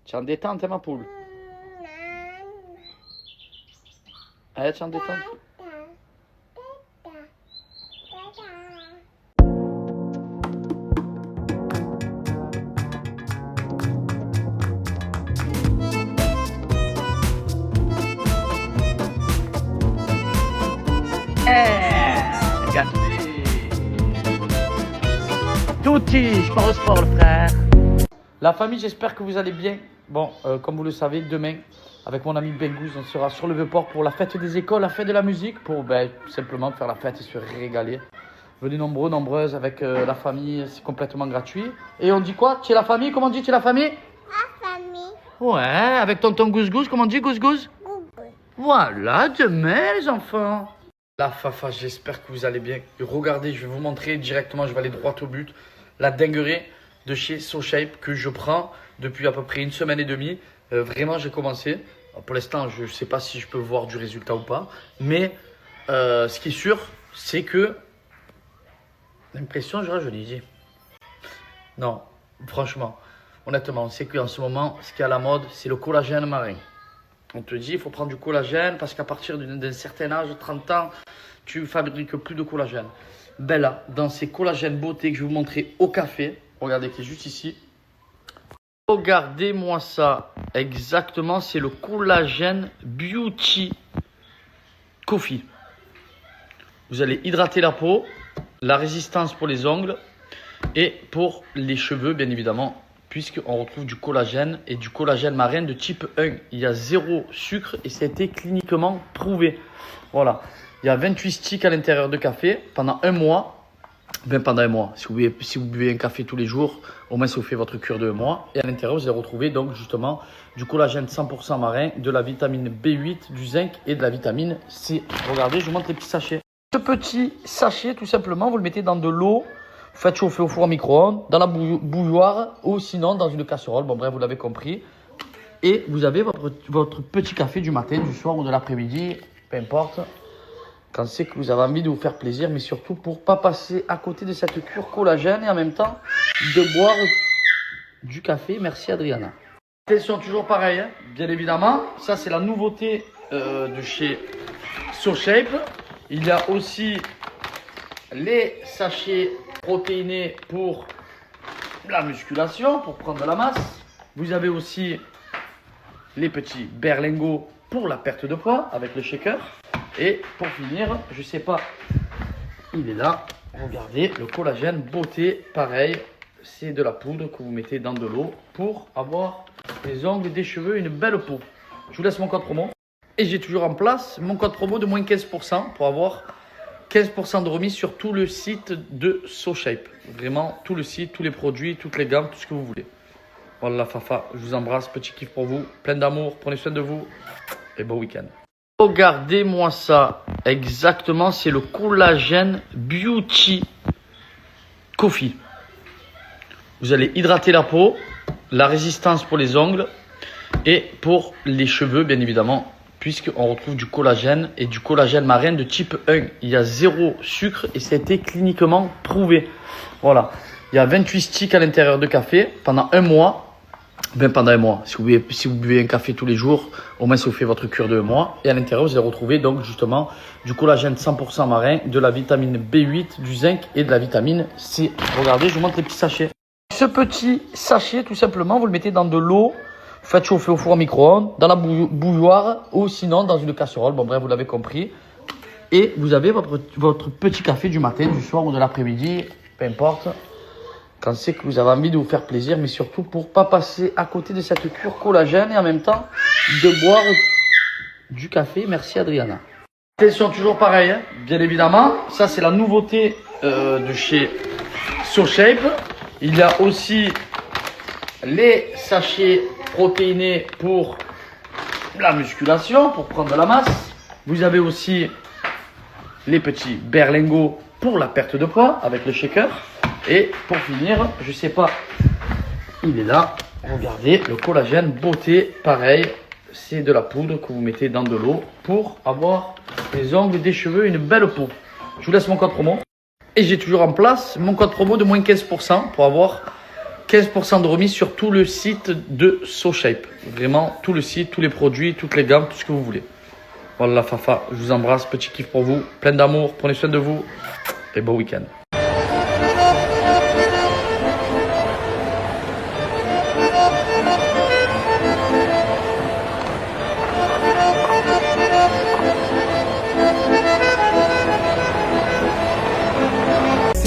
Tu es en détente, hein, ma poule? Allez, tu es en détente? Touti, je pars au sport, le frère. La famille, j'espère que vous allez bien. Bon, comme vous le savez, demain, avec mon ami Bengouz, on sera sur le Vieux-Port pour la fête des écoles, la fête de la musique, pour tout simplement faire la fête et se régaler. Venez nombreux, nombreuses avec la famille, c'est complètement gratuit. Et on dit quoi? Tu es la famille? Comment on dit? Tu es la famille? La famille. Ouais, avec tonton Gouz-Gouz, comment on dit Gouz-Gouz? Voilà, demain les enfants. La Fafa, j'espère que vous allez bien. Et regardez, je vais vous montrer directement, je vais aller droit au but. La dinguerie de chez SoShape que je prends depuis à peu près une semaine et demie. Vraiment, j'ai commencé. Pour l'instant, je ne sais pas si je peux voir du résultat ou pas. Mais ce qui est sûr, c'est que l'impression, je l'ai dit. Non, franchement, honnêtement, c'est qu'en ce moment, ce qui est à la mode, c'est le collagène marin. On te dit, il faut prendre du collagène parce qu'à partir d'un certain âge, 30 ans, tu fabriques plus de collagène. Ben là, dans ces collagènes beauté que je vais vous montrer au café, regardez qui est juste ici. Regardez-moi ça. Exactement, c'est le collagène Beauty Coffee. Vous allez hydrater la peau, la résistance pour les ongles et pour les cheveux, bien évidemment, puisqu'on retrouve du collagène et du collagène marin de type 1. Il y a 0 sucre et ça a été cliniquement prouvé. Voilà. Il y a 28 sticks à l'intérieur de café pendant un mois. Pendant un mois. Si vous buvez un café tous les jours, au moins ça vous fait votre cure de 1 mois. Et à l'intérieur, vous allez retrouver donc justement du collagène 100% marin, de la vitamine B8, du zinc et de la vitamine C. Regardez, je vous montre les petits sachets. Ce petit sachet, tout simplement, vous le mettez dans de l'eau. Vous faites chauffer au four à micro-ondes, dans la bouilloire ou sinon dans une casserole. Bon bref, vous l'avez compris. Et vous avez votre petit café du matin, du soir ou de l'après-midi, peu importe. Quand c'est que vous avez envie de vous faire plaisir, mais surtout pour ne pas passer à côté de cette cure collagène et en même temps de boire du café. Merci Adriana. Attention, toujours pareil, hein, bien évidemment. Ça, c'est la nouveauté de chez SoShape. Il y a aussi les sachets protéinés pour la musculation, pour prendre de la masse. Vous avez aussi les petits berlingots pour la perte de poids avec le shaker. Et pour finir, je sais pas, il est là. Regardez, le collagène beauté, pareil. C'est de la poudre que vous mettez dans de l'eau pour avoir des ongles, des cheveux, une belle peau. Je vous laisse mon code promo. Et j'ai toujours en place mon code promo de moins 15% pour avoir 15% de remise sur tout le site de SoShape. Vraiment, tout le site, tous les produits, toutes les gammes, tout ce que vous voulez. Voilà la Fafa, je vous embrasse, petit kiff pour vous. Plein d'amour, prenez soin de vous et bon week-end. Regardez-moi ça. Exactement, c'est le collagène Beauty Coffee. Vous allez hydrater la peau, la résistance pour les ongles et pour les cheveux, bien évidemment, puisqu'on retrouve du collagène et du collagène marin de type 1. Il y a 0 sucre et ça a été cliniquement prouvé. Voilà. Il y a 28 sticks à l'intérieur de café pendant un mois. Pendant un mois. Si vous buvez un café tous les jours, au moins ça vous fait votre cure de 1 mois. Et à l'intérieur, vous allez retrouver donc justement du collagène 100% marin, de la vitamine B8, du zinc et de la vitamine C. Regardez, je vous montre les petits sachets. Ce petit sachet, tout simplement, vous le mettez dans de l'eau. Vous faites chauffer au four à micro-ondes, dans la bouilloire ou sinon dans une casserole. Bon bref, vous l'avez compris. Et vous avez votre petit café du matin, du soir ou de l'après-midi, peu importe. Quand c'est que vous avez envie de vous faire plaisir, mais surtout pour ne pas passer à côté de cette cure collagène et en même temps de boire du café. Merci Adriana. Attention, toujours pareil, hein, bien évidemment. Ça, c'est la nouveauté de chez SoShape. Il y a aussi les sachets protéinés pour la musculation, pour prendre de la masse. Vous avez aussi les petits berlingots pour la perte de poids avec le shaker. Et pour finir, je sais pas, il est là. Regardez, le collagène beauté, pareil. C'est de la poudre que vous mettez dans de l'eau pour avoir des ongles, des cheveux, une belle peau. Je vous laisse mon code promo. Et j'ai toujours en place mon code promo de moins 15% pour avoir 15% de remise sur tout le site de SoShape. Vraiment, tout le site, tous les produits, toutes les gammes, tout ce que vous voulez. Voilà, Fafa, je vous embrasse. Petit kiff pour vous. Plein d'amour. Prenez soin de vous. Et bon week-end.